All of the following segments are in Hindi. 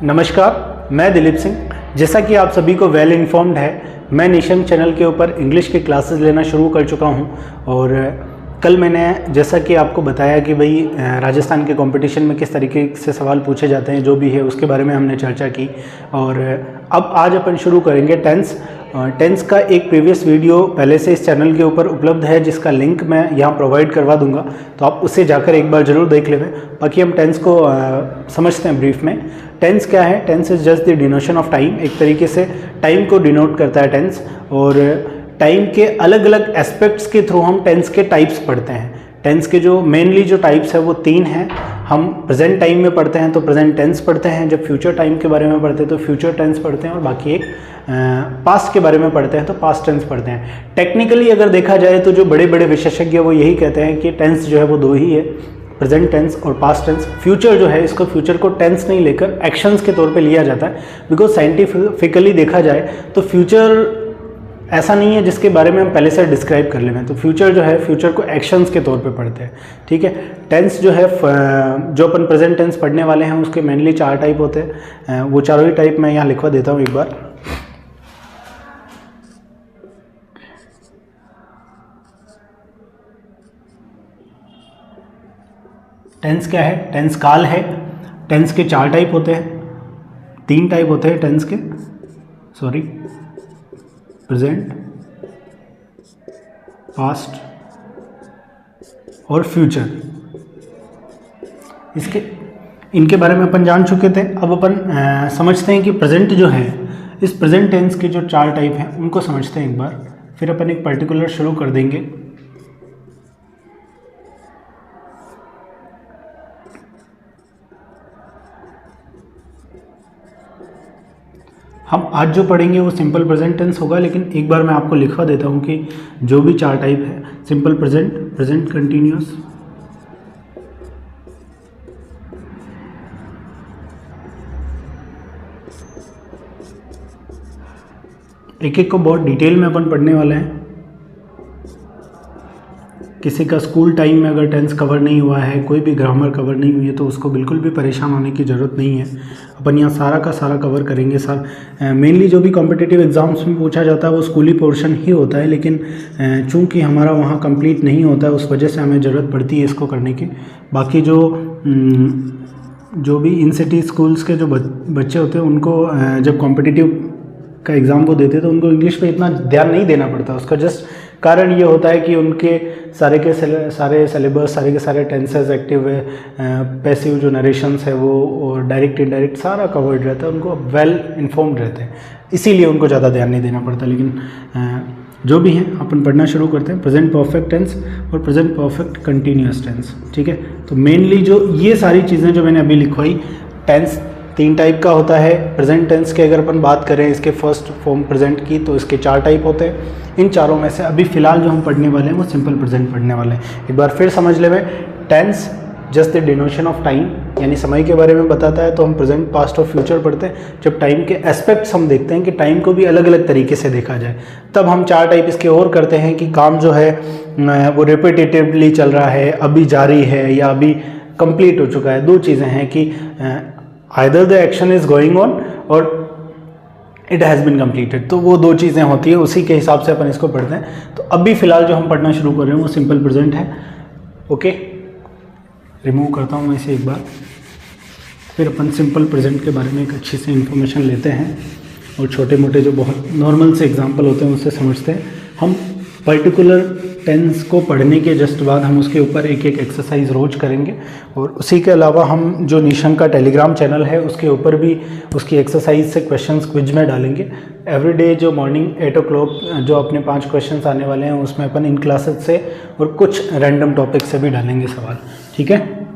नमस्कार, मैं दिलीप सिंह। जैसा कि आप सभी को वेल इन्फॉर्म्ड है, मैं निशंक चैनल के ऊपर इंग्लिश की क्लासेस लेना शुरू कर चुका हूं। और कल मैंने जैसा कि आपको बताया कि भाई राजस्थान के कंपटीशन में किस तरीके से सवाल पूछे जाते हैं, जो भी है उसके बारे में हमने चर्चा की। और अब आज अपन शुरू करेंगे टेंस का एक प्रीवियस वीडियो पहले से इस चैनल के ऊपर उपलब्ध है, जिसका लिंक मैं यहाँ प्रोवाइड करवा दूंगा, तो आप उसे जाकर एक बार ज़रूर देख लें। बाकी हम टेंस को समझते हैं ब्रीफ में। टेंस क्या है? Tense is just the denotation of time. एक तरीके से टाइम को डिनोट करता है टेंस। और टाइम के अलग अलग एस्पेक्ट्स के थ्रू हम टेंस के टाइप्स पढ़ते हैं। टेंस के जो मेनली जो टाइप्स है वो 3 हैं। हम प्रेजेंट टाइम में पढ़ते हैं तो प्रेजेंट टेंस पढ़ते हैं, जब फ्यूचर टाइम के बारे में पढ़ते हैं तो फ्यूचर टेंस पढ़ते हैं, और बाकी एक पास्ट के बारे में पढ़ते हैं तो पास्ट टेंस पढ़ते हैं। टेक्निकली अगर देखा जाए तो जो बड़े बड़े विशेषज्ञ वो यही कहते हैं कि टेंस जो है वो 2 ही है, प्रेजेंट टेंस और पास्ट टेंस। फ्यूचर जो है, इसको फ्यूचर को टेंस नहीं लेकर एक्शंस के तौर पे लिया जाता है, बिकॉज साइंटिफिकली देखा जाए तो फ्यूचर ऐसा नहीं है जिसके बारे में हम पहले से डिस्क्राइब कर लें। तो फ्यूचर जो है, फ्यूचर को एक्शंस के तौर पे पढ़ते हैं, ठीक है। टेंस जो है, जो अपन प्रेजेंट टेंस पढ़ने वाले हैं उसके मेनली 4 टाइप होते हैं। वो चारों ही टाइप मैं यहाँ लिखवा देता हूँ एक बार। टेंस क्या है? टेंस काल है। टेंस के 4 टाइप होते हैं, 3 टाइप होते हैं टेंस के, प्रेजेंट, पास्ट और फ्यूचर। इनके बारे में अपन जान चुके थे। अब अपन समझते हैं कि प्रेजेंट जो है, इस प्रेजेंट टेंस के जो 4 टाइप हैं उनको समझते हैं एक बार, फिर अपन एक पर्टिकुलर शुरू कर देंगे। हम आज जो पढ़ेंगे वो सिंपल प्रेजेंट टेंस होगा, लेकिन एक बार मैं आपको लिखवा देता हूँ कि जो भी 4 टाइप है, सिंपल प्रेजेंट, प्रेजेंट कंटिन्यूअस, एक एक को बहुत डिटेल में अपन पढ़ने वाले हैं। किसी का स्कूल टाइम में अगर टेंस कवर नहीं हुआ है, कोई भी ग्रामर कवर नहीं हुई है, तो उसको बिल्कुल भी परेशान होने की ज़रूरत नहीं है। अपन यहाँ सारा का सारा कवर करेंगे। मेनली जो भी कॉम्पिटिटिव एग्जाम्स में पूछा जाता है वो स्कूली पोर्शन ही होता है, लेकिन चूंकि हमारा वहाँ कंप्लीट नहीं होता है, उस वजह से हमें ज़रूरत पड़ती है इसको करने की। बाकी जो भी इन सिटी स्कूल्स के जो बच्चे होते हैं, उनको जब कॉम्पिटिटिव का एग्ज़ाम को देते हैं तो उनको इंग्लिश पे इतना ध्यान नहीं देना पड़ता। उसका जस्ट कारण ये होता है कि उनके सारे के सारे सिलेबस, सारे के सारे टेंसेस, एक्टिव पैसिव जो नरेशंस है वो, और डायरेक्ट इनडायरेक्ट सारा कवर्ड रहता है, उनको वेल इन्फॉर्म्ड रहते हैं, इसीलिए उनको ज़्यादा ध्यान नहीं देना पड़ता। लेकिन जो भी हैं अपन पढ़ना शुरू करते हैं। प्रेजेंट परफेक्ट टेंस और प्रेजेंट परफेक्ट कंटिन्यूअस टेंस, ठीक है। तो मेनली जो ये सारी चीज़ें जो मैंने अभी लिखवाई, टेंस 3 टाइप का होता है। प्रेजेंट टेंस की अगर अपन बात करें, इसके फर्स्ट फॉर्म प्रेजेंट की, तो इसके 4 टाइप होते हैं। इन चारों में से अभी फ़िलहाल जो हम पढ़ने वाले हैं वो सिंपल प्रेजेंट पढ़ने वाले हैं। एक बार फिर समझ ले, tense just the denotation of time, यानी समय के बारे में बताता है। तो हम प्रेजेंट, पास्ट और फ्यूचर पढ़ते हैं जब टाइम के एस्पेक्ट्स हम देखते हैं कि टाइम को भी अलग अलग तरीके से देखा जाए। तब हम 4 टाइप इसके और करते हैं कि काम जो है वो रिपीटेटिवली चल रहा है, अभी जारी है, या अभी कंप्लीट हो चुका है। 2 चीज़ें हैं कि either the action is going on और it has been completed, तो वो 2 चीज़ें होती है, उसी के हिसाब से अपन इसको पढ़ते हैं। तो अभी फ़िलहाल जो हम पढ़ना शुरू कर रहे हैं वो सिंपल प्रेजेंट है। ओके, रिमूव करता हूँ मैं इसे एक बार, फिर अपन सिंपल प्रेजेंट के बारे में एक अच्छी से इन्फॉर्मेशन लेते हैं, और छोटे मोटे जो बहुत नॉर्मल से एग्जाम्पल होते हैं उससे समझते हैं। हम पर्टिकुलर टेंस को पढ़ने के जस्ट बाद हम उसके ऊपर एक एक एक्सरसाइज रोज करेंगे, और उसी के अलावा हम जो निशंक का टेलीग्राम चैनल है उसके ऊपर भी उसकी एक्सरसाइज से क्वेश्चंस क्विज में डालेंगे। एवरीडे जो मॉर्निंग 8 o'clock जो अपने 5 क्वेश्चंस आने वाले हैं, उसमें अपन इन क्लासेस से और कुछ रैंडम टॉपिक से भी डालेंगे सवाल, ठीक है।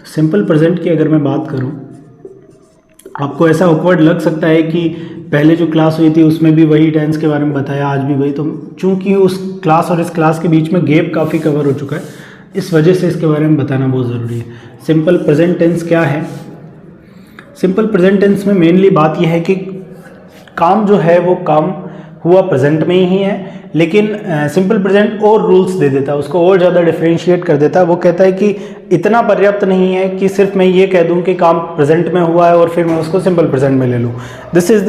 सिंपल प्रेजेंट की अगर मैं बात करूँ, आपको ऐसा ऑकवर्ड लग सकता है कि पहले जो क्लास हुई थी उसमें भी वही टेंस के बारे में बताया, आज भी वही। तो चूंकि उस क्लास और इस क्लास के बीच में गैप काफ़ी कवर हो चुका है, इस वजह से इसके बारे में बताना बहुत ज़रूरी है। सिंपल प्रेजेंट टेंस क्या है? सिंपल प्रेजेंट टेंस में मेनली बात यह है कि काम जो है वो काम हुआ प्रेजेंट में ही है, लेकिन सिंपल प्रेजेंट और रूल्स दे देता है, उसको और ज़्यादा डिफरेंशिएट कर देता है। वो कहता है कि इतना पर्याप्त नहीं है कि सिर्फ मैं ये कह दूं कि काम प्रेजेंट में हुआ है और फिर मैं उसको सिंपल प्रेजेंट में ले लूँ। This is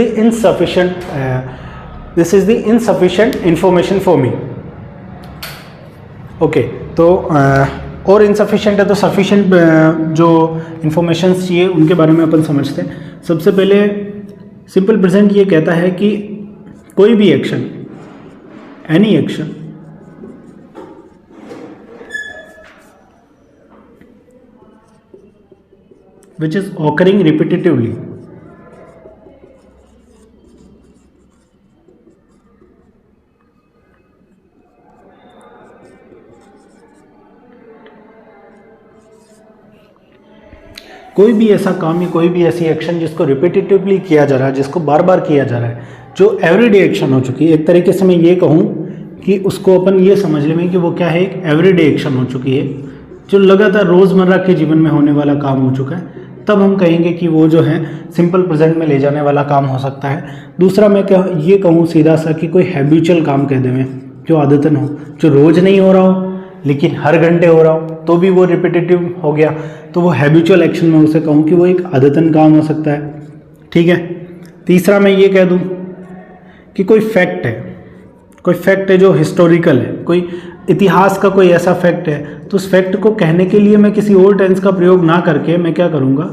the insufficient information for me. Okay, तो और इनसफिशिएंट है तो सफिशिएंट जो इंफॉर्मेशन चाहिए उनके बारे में अपन समझते हैं। सबसे पहले सिंपल प्रेजेंट ये कहता है कि कोई भी action, any action which is occurring repetitively, कोई भी ऐसा काम या कोई भी ऐसी एक्शन जिसको रिपीटेटिवली किया जा रहा है, जिसको बार बार किया जा रहा है, जो एवरीडे एक्शन हो चुकी है। एक तरीके से मैं ये कहूँ कि उसको अपन ये समझ लें कि वो क्या है, एक एवरीडे एक्शन हो चुकी है, जो लगातार रोज़मर्रा के जीवन में होने वाला काम हो चुका है, तब हम कहेंगे कि वो जो है सिंपल प्रेजेंट में ले जाने वाला काम हो सकता है। दूसरा मैं ये कहूँ सीधा सा कि कोई हैबिचुअल काम कह दें, जो आदतन हो, जो रोज़ नहीं हो रहा हो लेकिन हर घंटे हो रहा हो तो भी वो रिपीटेटिव हो गया, तो वो हैबिचुअल एक्शन में उसे कहूँ कि वो एक आदतन काम हो सकता है। ठीक है। तीसरा मैं ये कह दूँ कि कोई फैक्ट है जो हिस्टोरिकल है, कोई इतिहास का कोई ऐसा फैक्ट है, तो उस फैक्ट को कहने के लिए मैं किसी और टेंस का प्रयोग ना करके मैं क्या करूँगा,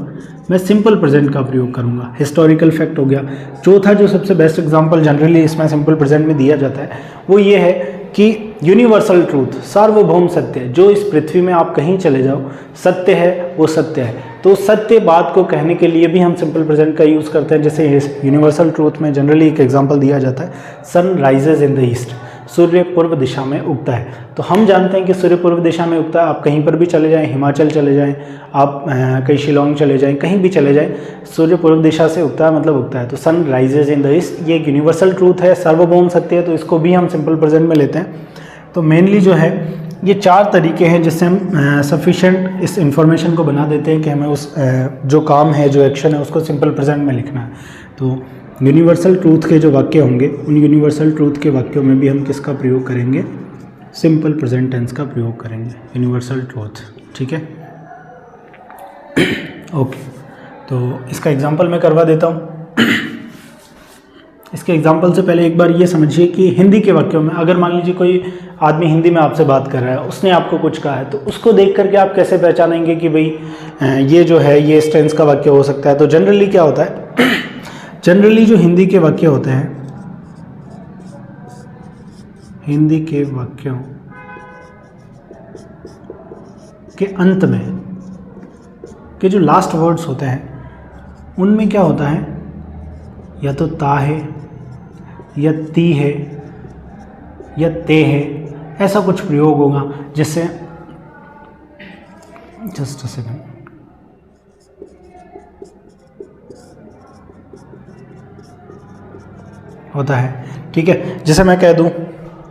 मैं सिंपल प्रेजेंट का प्रयोग करूँगा। हिस्टोरिकल फैक्ट हो गया। चौथा जो सबसे बेस्ट एग्जांपल जनरली इसमें सिंपल प्रेजेंट में दिया जाता है वो ये है कि यूनिवर्सल ट्रूथ, सार्वभौम सत्य, जो इस पृथ्वी में आप कहीं चले जाओ सत्य है, वो सत्य है। तो सत्य बात को कहने के लिए भी हम सिंपल प्रेजेंट का यूज़ करते हैं। जैसे यूनिवर्सल ट्रूथ में जनरली एक एग्जांपल दिया जाता है, sun rises in the east, सूर्य पूर्व दिशा में उगता है। तो हम जानते हैं कि सूर्य पूर्व दिशा में उगता है। आप कहीं पर भी चले जाएं, हिमाचल चले जाएं, आप कहीं शिलोंग चले जाएं, कहीं भी चले जाएं, सूर्य पूर्व दिशा से उगता है मतलब उगता है। तो sun rises in the east, ये एक यूनिवर्सल ट्रूथ है, सार्वभौम सत्य है, तो इसको भी हम सिंपल प्रेजेंट में लेते हैं। तो मेनली जो है ये 4 तरीके हैं जिससे हम सफिशिएंट इस इंफॉर्मेशन को बना देते हैं कि हमें उस जो काम है, जो एक्शन है, उसको सिंपल प्रेजेंट में लिखना है। तो यूनिवर्सल ट्रूथ के जो वाक्य होंगे उन यूनिवर्सल ट्रूथ के वाक्यों में भी हम किसका प्रयोग करेंगे, सिंपल प्रेजेंट टेंस का प्रयोग करेंगे, यूनिवर्सल ट्रूथ। ठीक है। ओके, तो इसका एग्जांपल मैं करवा देता हूँ। इसके एग्जांपल से पहले एक बार ये समझिए कि हिंदी के वाक्यों में अगर मान लीजिए कोई आदमी हिंदी में आपसे बात कर रहा है, उसने आपको कुछ कहा है, तो उसको देख करके आप कैसे पहचानेंगे कि भाई ये जो है ये इस टेंस का वाक्य हो सकता है। तो जनरली क्या होता है, जनरली जो हिंदी के वाक्य होते हैं, हिंदी के वाक्यों के अंत में के जो लास्ट वर्ड्स होते हैं उनमें क्या होता है, या तो ता है या ती है या ते है, ऐसा कुछ प्रयोग होगा जिससे, जस्ट अ सेकंड, होता है। ठीक है। जैसे मैं कह दूं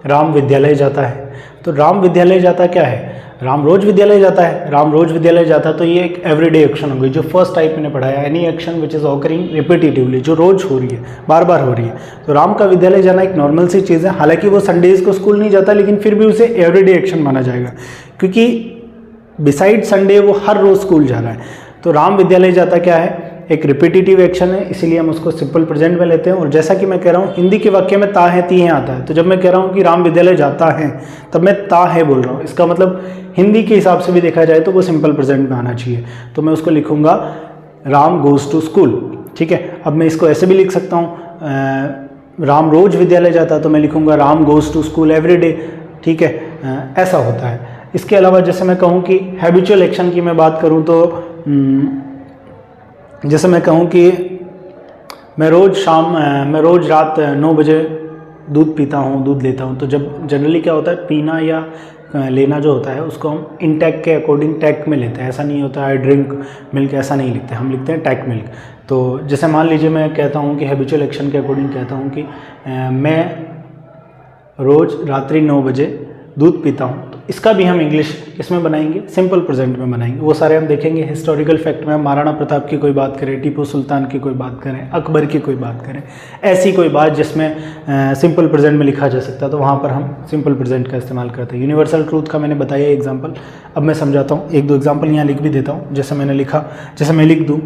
राम विद्यालय जाता है, तो राम विद्यालय जाता क्या है, राम रोज विद्यालय जाता है। राम रोज विद्यालय जाता, तो ये एक एवरीडे एक्शन हो गई, जो फर्स्ट टाइप मैंने पढ़ाया, any action which is occurring repetitively, जो रोज हो रही है, बार बार हो रही है। तो राम का विद्यालय जाना एक नॉर्मल सी चीज़ है, हालांकि वो संडेज को स्कूल नहीं जाता, लेकिन फिर भी उसे एवरीडे एक्शन माना जाएगा, क्योंकि बिसाइड संडे वो हर रोज स्कूल जा रहा है। तो राम विद्यालय जाता क्या है, एक रिपीटेटिव एक्शन है, इसीलिए हम उसको सिंपल प्रेजेंट में लेते हैं। और जैसा कि मैं कह रहा हूँ हिंदी के वाक्य में ता है ती है आता है, तो जब मैं कह रहा हूँ कि राम विद्यालय जाता है तब मैं ता है बोल रहा हूँ। इसका मतलब हिंदी के हिसाब से भी देखा जाए तो वो सिंपल प्रेजेंट में आना चाहिए। तो मैं उसको लिखूँगा राम गोज़ टू स्कूल। ठीक है। अब मैं इसको ऐसे भी लिख सकता हूँ, राम रोज विद्यालय जाता है, तो मैं लिखूँगा Ram goes to school every day. ठीक है, ऐसा होता है। इसके अलावा जैसे मैं कहूँ कि हैबिचुअल एक्शन की मैं बात करूँ तो जैसे मैं कहूँ कि मैं रोज़ रात 9 बजे दूध पीता हूँ, दूध लेता हूँ, तो जब जनरली क्या होता है, पीना या लेना जो होता है उसको हम इनटेक के अकॉर्डिंग टैक में लेते हैं। ऐसा नहीं होता है ड्रिंक मिल्क, ऐसा नहीं लिखते, हम लिखते हैं टैक मिल्क। तो जैसे मान लीजिए मैं कहता हूँ कि हैबिचुअल एक्शन के अकॉर्डिंग कहता हूँ कि मैं रोज़ रात्रि 9 बजे दूध पीता हूँ, तो इसका भी हम इंग्लिश किसमें बनाएंगे, सिंपल प्रेजेंट में बनाएंगे। वो सारे हम देखेंगे। हिस्टोरिकल फैक्ट में महाराणा प्रताप की कोई बात करें, टीपू सुल्तान की कोई बात करें, अकबर की कोई बात करें, ऐसी कोई बात जिसमें सिंपल प्रेजेंट में लिखा जा सकता है, तो वहाँ पर हम सिंपल प्रेजेंट का इस्तेमाल करते हैं। यूनिवर्सल ट्रूथ का मैंने बताया एग्जाम्पल, अब मैं समझाता हूँ। एक दो एग्जाम्पल यहाँ लिख भी देता हूँ। जैसे मैंने लिखा, जैसे मैं लिख दूँ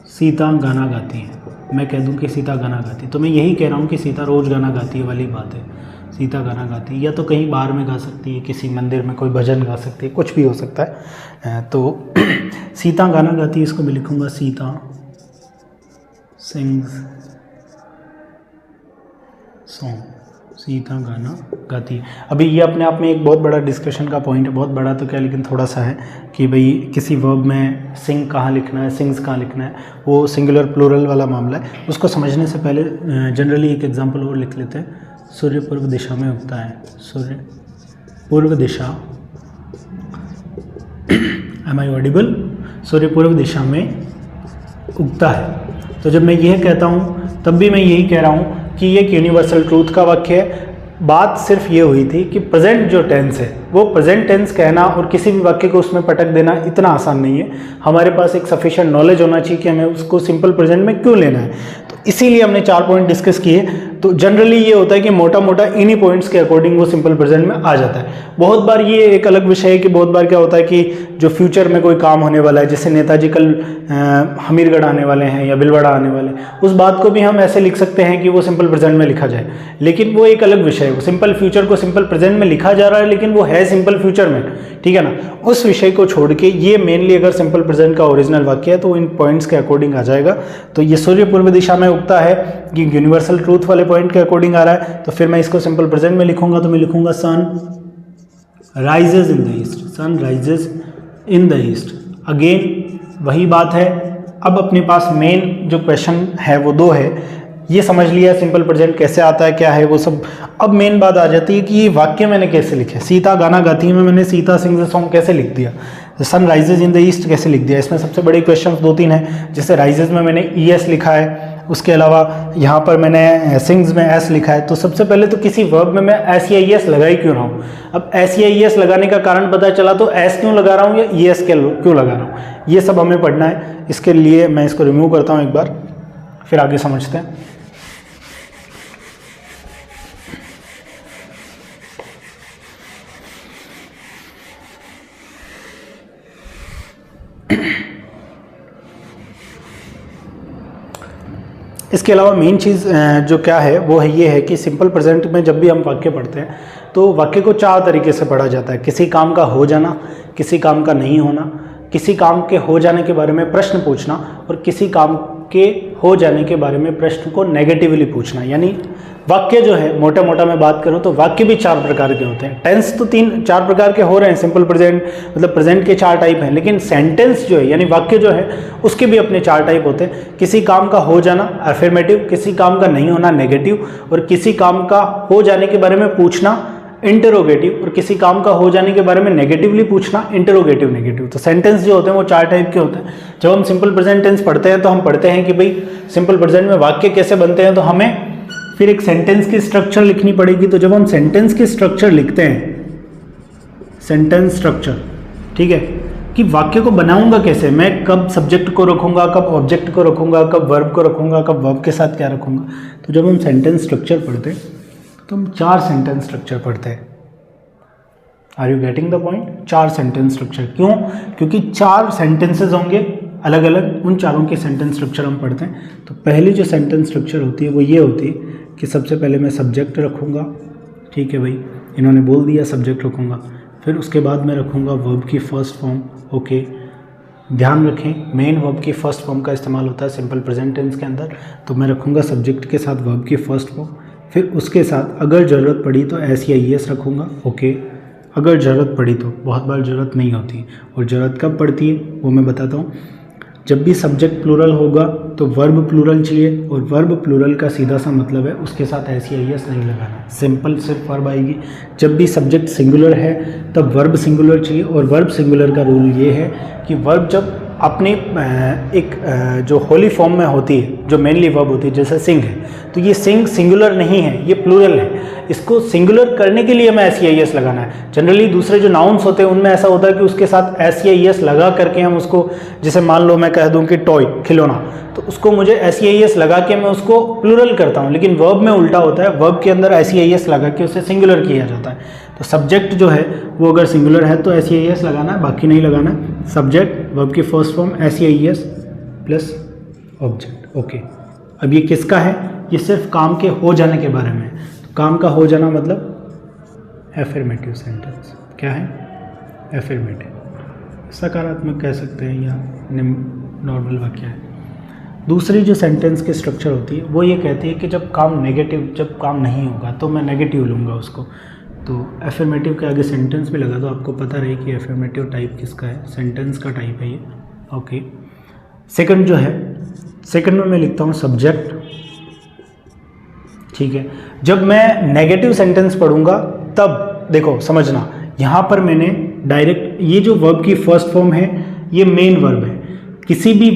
सीता गाना गाती है, मैं कह दूं कि सीता गाना गाती, तो मैं यही कह रहा हूँ कि सीता रोज़ गाना गाती है वाली बात है। सीता गाना गाती है, या तो कहीं बाहर में गा सकती है, किसी मंदिर में कोई भजन गा सकती है, कुछ भी हो सकता है। तो सीता गाना गाती है, इसको मैं लिखूँगा सीता सिंग्स सॉन्ग, सीता गाना गाती है। अभी ये अपने आप में एक बहुत बड़ा डिस्कशन का पॉइंट है, बहुत बड़ा तो क्या लेकिन थोड़ा सा है कि भाई किसी वर्ब में सिंग कहाँ लिखना है, सिंग्स कहाँ लिखना है, वो सिंगुलर प्लूरल वाला मामला है। उसको समझने से पहले जनरली एक एग्जांपल और लिख लेते हैं। सूर्य पूर्व दिशा में उगता है, सूर्य पूर्व दिशा, एम आई ऑडिबल, सूर्य पूर्व दिशा में उगता है। तो जब मैं यह कहता हूँ तब भी मैं यही कह रहा हूँ कि ये एक यूनिवर्सल ट्रूथ का वाक्य है। बात सिर्फ ये हुई थी कि प्रेजेंट जो टेंस है वो प्रेजेंट टेंस कहना और किसी भी वाक्य को उसमें पटक देना इतना आसान नहीं है। हमारे पास एक सफिशिएंट नॉलेज होना चाहिए कि हमें उसको सिंपल प्रेजेंट में क्यों लेना है। तो इसीलिए हमने 4 पॉइंट डिस्कस किए। तो जनरली ये होता है कि मोटा मोटा इन्हीं पॉइंट्स के अकॉर्डिंग वो सिंपल प्रेजेंट में आ जाता है। बहुत बार ये एक अलग विषय है कि बहुत बार क्या होता है कि जो फ्यूचर में कोई काम होने वाला है, जैसे नेताजी कल हमीरगढ़ आने वाले हैं या भीलवाड़ा आने वाले हैं, उस बात को भी हम ऐसे लिख सकते हैं कि वो सिंपल प्रेजेंट में लिखा जाए, लेकिन वो एक अलग विषय है। वो सिंपल फ्यूचर को सिंपल प्रेजेंट में लिखा जा रहा है, लेकिन वो है सिंपल फ्यूचर में, ठीक है ना। उस विषय को छोड़ के ये मेनली अगर सिंपल प्रेजेंट का ओरिजिनल वाक्य है तो इन पॉइंट्स के अकॉर्डिंग आ जाएगा। तो ये सूर्य पूर्व दिशा में उगता है, ये यूनिवर्सल ट्रूथ वाले पॉइंट के अकॉर्डिंग आ रहा है। तो फिर मैं इसको सिंपल प्रेजेंट में लिखूंगा, तो मैं लिखूंगा sun rises in the east, sun rises in the east. Again वही बात है। अब अपने पास मेन जो क्वेश्चन है वो 2 है। ये समझ लिया सिंपल प्रेजेंट कैसे आता है, क्या है वो सब। अब मेन बात आ जाती है कि ये वाक्य मैंने कैसे लिखे। सीता गाना गाती है में मैंने सीता सिंग्स सॉन्ग कैसे लिख दिया, sun rises in the east कैसे लिख दिया। इसमें सबसे बड़े क्वेश्चन 2-3 हैं। जैसे राइजेज में मैंने ES लिखा है, उसके अलावा यहाँ पर मैंने सिंग्स में S लिखा है। तो सबसे पहले तो किसी वर्ब में मैं S या ES लगा ही क्यों रहा हूँ। अब S या ES लगाने का कारण पता चला तो S क्यों लगा रहा हूँ या ES क्यों लगा रहा हूँ, ये सब हमें पढ़ना है। इसके लिए मैं इसको रिमूव करता हूँ एक बार, फिर आगे समझते हैं। इसके अलावा मेन चीज़ जो क्या है वो है ये है कि सिंपल प्रेजेंट में जब भी हम वाक्य पढ़ते हैं तो वाक्य को 4 तरीके से पढ़ा जाता है। किसी काम का हो जाना, किसी काम का नहीं होना, किसी काम के हो जाने के बारे में प्रश्न पूछना, और किसी काम के हो जाने के बारे में प्रश्न को नेगेटिवली पूछना। यानी वाक्य जो है मोटा मोटा मैं बात करूं तो वाक्य भी 4 प्रकार के होते हैं। टेंस तो 4 प्रकार के हो रहे हैं, सिंपल प्रेजेंट मतलब प्रेजेंट के 4 टाइप हैं, लेकिन सेंटेंस जो है यानी वाक्य जो है उसके भी अपने 4 टाइप होते हैं। किसी काम का हो जाना अफर्मेटिव, किसी काम का नहीं होना नेगेटिव, और किसी काम का हो जाने के बारे में पूछना इंटरोगेटिव, और किसी काम का हो जाने के बारे में नेगेटिवली पूछना इंटरोगेटिव नेगेटिव। तो सेंटेंस जो होते हैं वो 4 टाइप के होते हैं। जब हम सिंपल प्रेजेंट टेंस पढ़ते हैं तो हम पढ़ते हैं कि भाई सिंपल प्रेजेंट में वाक्य कैसे बनते हैं, तो हमें फिर एक सेंटेंस की स्ट्रक्चर लिखनी पड़ेगी। तो जब हम सेंटेंस की स्ट्रक्चर लिखते हैं, सेंटेंस स्ट्रक्चर, ठीक है, कि वाक्य को बनाऊंगा कैसे, मैं कब सब्जेक्ट को रखूंगा, कब ऑब्जेक्ट को रखूंगा, कब वर्ब को रखूंगा, कब वर्ब के साथ क्या रखूंगा। तो जब हम सेंटेंस स्ट्रक्चर पढ़ते हैं तो हम 4 सेंटेंस स्ट्रक्चर पढ़ते हैं। Are you getting the point? 4 sentence structure. क्यों? क्योंकि 4 सेंटेंसेज होंगे अलग अलग, उन चारों के सेंटेंस स्ट्रक्चर हम पढ़ते हैं। तो पहली जो सेंटेंस स्ट्रक्चर होती है वो ये होती है कि सबसे पहले मैं सब्जेक्ट रखूँगा, ठीक है भाई, इन्होंने बोल दिया सब्जेक्ट रखूँगा। फिर उसके बाद मैं रखूँगा वर्ब की फर्स्ट फॉर्म। ओके, ध्यान रखें मेन वर्ब की फर्स्ट फॉर्म का इस्तेमाल होता है सिंपल प्रेजेंट टेंस के अंदर। तो मैं रखूँगा सब्जेक्ट के साथ वर्ब की फर्स्ट फॉर्म, फिर उसके साथ अगर ज़रूरत पड़ी तो S या ES रखूँगा। ओके, अगर ज़रूरत पड़ी तो, बहुत बार ज़रूरत नहीं होती, और ज़रूरत कब पड़ती है वो मैं बताता हूँ। जब भी सब्जेक्ट प्लूरल होगा तो वर्ब प्लूरल चाहिए, और वर्ब प्लूरल का सीधा सा मतलब है उसके साथ S या ES नहीं लगाना, सिंपल सिर्फ वर्ब आएगी। जब भी सब्जेक्ट सिंगुलर है तब वर्ब सिंगुलर चाहिए, और वर्ब सिंगुलर का रूल ये है कि वर्ब जब अपनी एक जो होली फॉर्म में होती है, जो मेनली वर्ब होती है, जैसे सिंग है, तो ये सिंग सिंगुलर नहीं है, ये प्लूरल है। इसको सिंगुलर करने के लिए हमें एस ई एस लगाना है। जनरली दूसरे जो नाउन्स होते हैं उनमें ऐसा होता है कि उसके साथ एस एस लगा करके हम उसको, जैसे मान लो मैं कह दूं कि टॉय, खिलौना, तो उसको मुझे एस एस लगा के मैं उसको प्लूरल करता हूँ, लेकिन वर्ब में उल्टा होता है, वर्ब के अंदर एस एस लगा के उसे सिंगुलर किया जाता है। तो सब्जेक्ट जो है वो अगर सिंगुलर है तो एस एस लगाना है, बाकी नहीं लगाना है। सब्जेक्ट वर्ब की first form S S plus object. Okay, अब ये किसका है? ये सिर्फ काम के हो जाने के बारे में है। तो काम का हो जाना मतलब एफर्मेटिव सेंटेंस। क्या है? एफर्मेटिव, सकारात्मक कह सकते हैं या नॉर्मल वाक्य है। दूसरी जो सेंटेंस की स्ट्रक्चर होती है वो ये कहती है कि जब काम नहीं होगा तो मैं नेगेटिव लूँगा उसको। तो एफर्मेटिव के आगे सेंटेंस भी लगा दो, आपको पता रहे कि एफर्मेटिव टाइप किसका है, सेंटेंस का टाइप है ये। ओके, सेकंड जो है, सेकंड में मैं लिखता हूँ सब्जेक्ट। ठीक है, जब मैं नेगेटिव सेंटेंस पढ़ूंगा तब देखो समझना, यहाँ पर मैंने डायरेक्ट ये जो वर्ब की फर्स्ट फॉर्म है ये मेन वर्ब है। किसी भी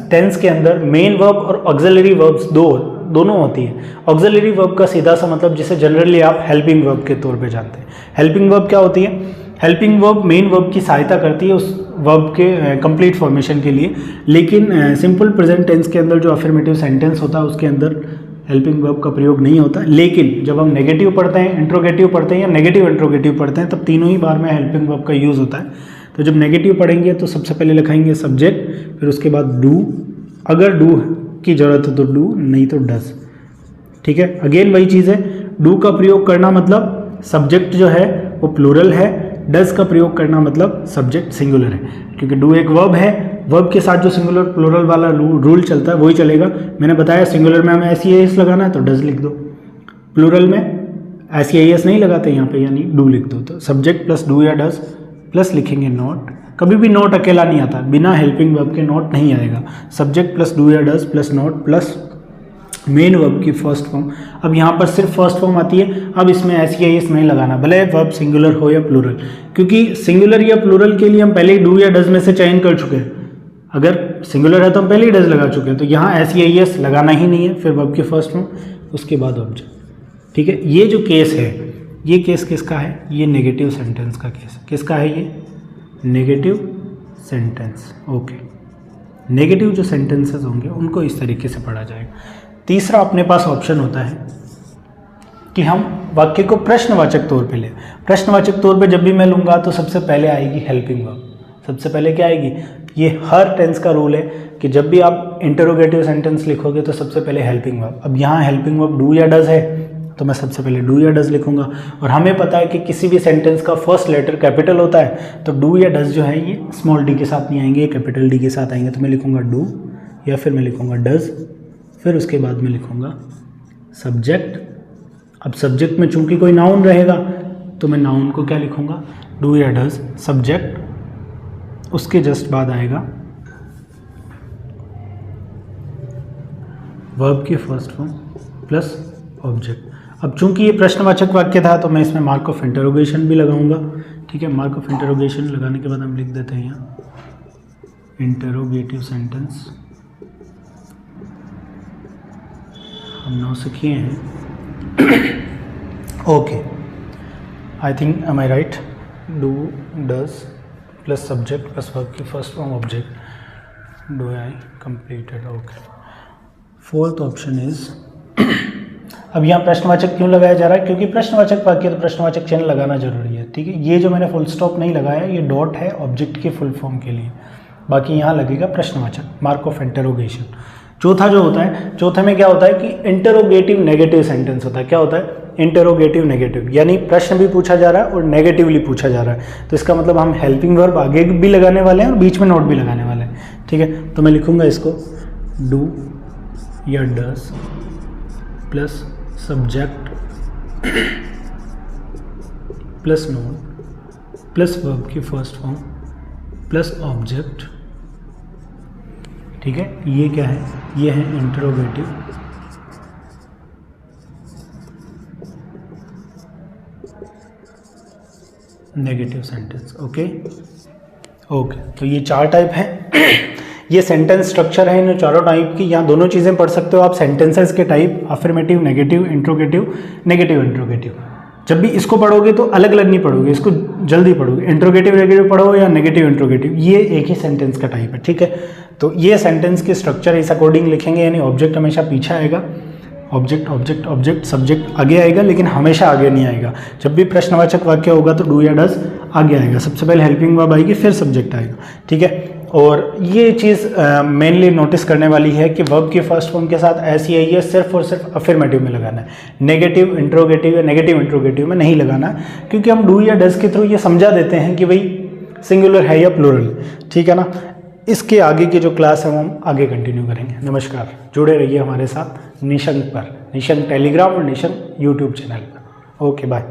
टेंस के अंदर मेन वर्ब और ऑक्सिलरी वर्ब्स दोनों होती है। ऑक्सिलरी वर्ब का सीधा सा मतलब जिसे जनरली आप हेल्पिंग वर्ब के तौर पे जानते हैं। हेल्पिंग वर्ब क्या होती है? हेल्पिंग वर्ब मेन वर्ब की सहायता करती है उस वर्ब के कंप्लीट फॉर्मेशन के लिए, लेकिन सिंपल प्रेजेंट टेंस के अंदर जो अफर्मेटिव सेंटेंस होता है उसके अंदर हेल्पिंग वर्ब का प्रयोग नहीं होता। लेकिन जब हम नेगेटिव पढ़ते हैं, इंट्रोगेटिव पढ़ते हैं या नेगेटिव इंट्रोगेटिव पढ़ते हैं, तब तीनों ही बार में हेल्पिंग वर्ब का यूज़ होता है। तो जब नेगेटिव पढ़ेंगे तो सबसे पहले लिखाएंगे सब्जेक्ट, फिर उसके बाद डू, अगर डू की ज़रूरत है तो डू, नहीं तो डज। ठीक है, अगेन वही चीज़ है, डू का प्रयोग करना मतलब सब्जेक्ट जो है वो प्लूरल है, डज का प्रयोग करना मतलब सब्जेक्ट सिंगुलर है। क्योंकि डू एक वर्ब है, वर्ब के साथ जो सिंगुलर प्लूरल वाला रूल चलता है वही चलेगा। मैंने बताया सिंगुलर में हमें एस एस लगाना है तो डज लिख दो, प्लूरल में एस एस नहीं लगाते यहाँ पे, यानी डू लिख दो। तो सब्जेक्ट प्लस डू या डज प्लस लिखेंगे नॉट। कभी भी नॉट अकेला नहीं आता, बिना हेल्पिंग वर्ब के नॉट नहीं आएगा। सब्जेक्ट प्लस डू या does plus not plus main verb की फर्स्ट फॉर्म। अब यहाँ पर सिर्फ फर्स्ट फॉर्म आती है, अब इसमें एस नहीं लगाना, भले वर्ब सिंगुलर हो या प्लूरल, क्योंकि सिंगुलर या प्लूरल के लिए हम पहले ही डू या डज में से चयन कर चुके हैं। अगर सिंगुलर है तो हम पहले ही डज लगा चुके हैं, तो यहाँ एस लगाना ही नहीं है, फिर वर्ब की फर्स्ट फॉर्म, उसके बाद ऑब्जेक्ट। ठीक है, ये जो केस है, ये केस किसका है? ये नेगेटिव सेंटेंस का केस है। किसका है ये? Negative sentence. ओके, नेगेटिव जो सेंटेंसेस होंगे उनको इस तरीके से पढ़ा जाएगा। तीसरा अपने पास ऑप्शन होता है कि हम वाक्य को प्रश्नवाचक तौर पे लें। प्रश्नवाचक तौर पे जब भी मैं लूँगा तो सबसे पहले आएगी हेल्पिंग वर्ब। सबसे पहले क्या आएगी? ये हर टेंस का रूल है कि जब भी आप इंटरोगेटिव सेंटेंस लिखोगे तो सबसे पहले हेल्पिंग वर्ब। अब यहाँ हेल्पिंग वर्ब डू या डज है तो मैं सबसे पहले डू या डज लिखूंगा, और हमें पता है कि किसी भी सेंटेंस का फर्स्ट लेटर कैपिटल होता है, तो डू या डज जो है ये स्मॉल डी के साथ नहीं आएंगे, कैपिटल डी के साथ आएंगे। तो मैं लिखूंगा डू या फिर मैं लिखूंगा डज, फिर उसके बाद मैं लिखूंगा सब्जेक्ट। अब सब्जेक्ट में चूंकि कोई नाउन रहेगा तो मैं नाउन को क्या लिखूंगा? डू या डज सब्जेक्ट, उसके जस्ट बाद आएगा वर्ब की फर्स्ट फॉर्म प्लस ऑब्जेक्ट। अब चूंकि ये प्रश्नवाचक वाक्य था तो मैं इसमें मार्क ऑफ इंटरोगेशन भी लगाऊंगा। ठीक है, मार्क ऑफ इंटरोगेशन लगाने के बाद हम लिख देते हैं यहाँ इंटरोगेटिव सेंटेंस। हम 9 से किए हैं। Okay, I think am I right? Do does plus subject plus verb की first form object, do I completed. Okay, fourth option is अब यहाँ प्रश्नवाचक क्यों लगाया जा रहा है? क्योंकि प्रश्नवाचक वाक्य तो प्रश्नवाचक चिन्ह लगाना जरूरी है। ठीक है, ये जो मैंने फुल स्टॉप नहीं लगाया ये डॉट है ऑब्जेक्ट के फुल फॉर्म के लिए, बाकी यहाँ लगेगा प्रश्नवाचक, मार्क ऑफ इंटरोगेशन। चौथा जो होता है, चौथे में क्या होता है कि इंटरोगेटिव नेगेटिव सेंटेंस होता है। क्या होता है? इंटरोगेटिव नेगेटिव, यानी प्रश्न भी पूछा जा रहा है और नेगेटिवली पूछा जा रहा है। तो इसका मतलब हम हेल्पिंग वर्ब आगे भी लगाने वाले हैं और बीच में नोट भी लगाने वाले हैं। ठीक है, तो मैं लिखूंगा इसको डू या does plus subject plus note plus verb की फर्स्ट फॉर्म प्लस ऑब्जेक्ट। ठीक है, ये क्या है? ये है इंटरोगेटिव नेगेटिव सेंटेंस। ओके, तो ये 4 टाइप हैं। ये सेंटेंस स्ट्रक्चर है इन चारों टाइप की। यहाँ दोनों चीज़ें पढ़ सकते हो आप, सेंटेंसेस के type, affirmative, negative, interrogative, negative interrogative. जब भी इसको पढ़ोगे तो अलग अलग नहीं पढ़ोगे, इसको जल्दी पढ़ोगे। इंट्रोगेटिव नेगेटिव पढ़ो या नेगेटिव इंट्रोगेटिव, ये एक ही सेंटेंस का टाइप है, ठीक है। तो ये सेंटेंस के स्ट्रक्चर इस अकॉर्डिंग लिखेंगे, यानी ऑब्जेक्ट हमेशा पीछे आएगा, ऑब्जेक्ट ऑब्जेक्ट ऑब्जेक्ट, सब्जेक्ट आगे आएगा, लेकिन हमेशा आगे नहीं आएगा। जब भी प्रश्नवाचक वाक्य होगा तो डू या डज आगे आएगा, सबसे पहले हेल्पिंग वर्ब आएगी, फिर सब्जेक्ट आएगा, ठीक है। और ये चीज़ मेनली नोटिस करने वाली है कि वर्ब की फर्स्ट फॉर्म के साथ ऐसी आई है सिर्फ और सिर्फ अफर्मेटिव में लगाना है, नेगेटिव इंट्रोगेटिव या नेगेटिव इंट्रोगेटिव में नहीं लगाना है, क्योंकि हम डू या डज के थ्रू ये समझा देते हैं कि भाई सिंगुलर है या प्लूरल, ठीक है ना। इसके आगे की जो क्लास है वो हम आगे कंटिन्यू करेंगे। नमस्कार, जुड़े रहिए हमारे साथ निशंक पर, निशंक टेलीग्राम और निशंक यूट्यूब चैनल पर। Okay bye.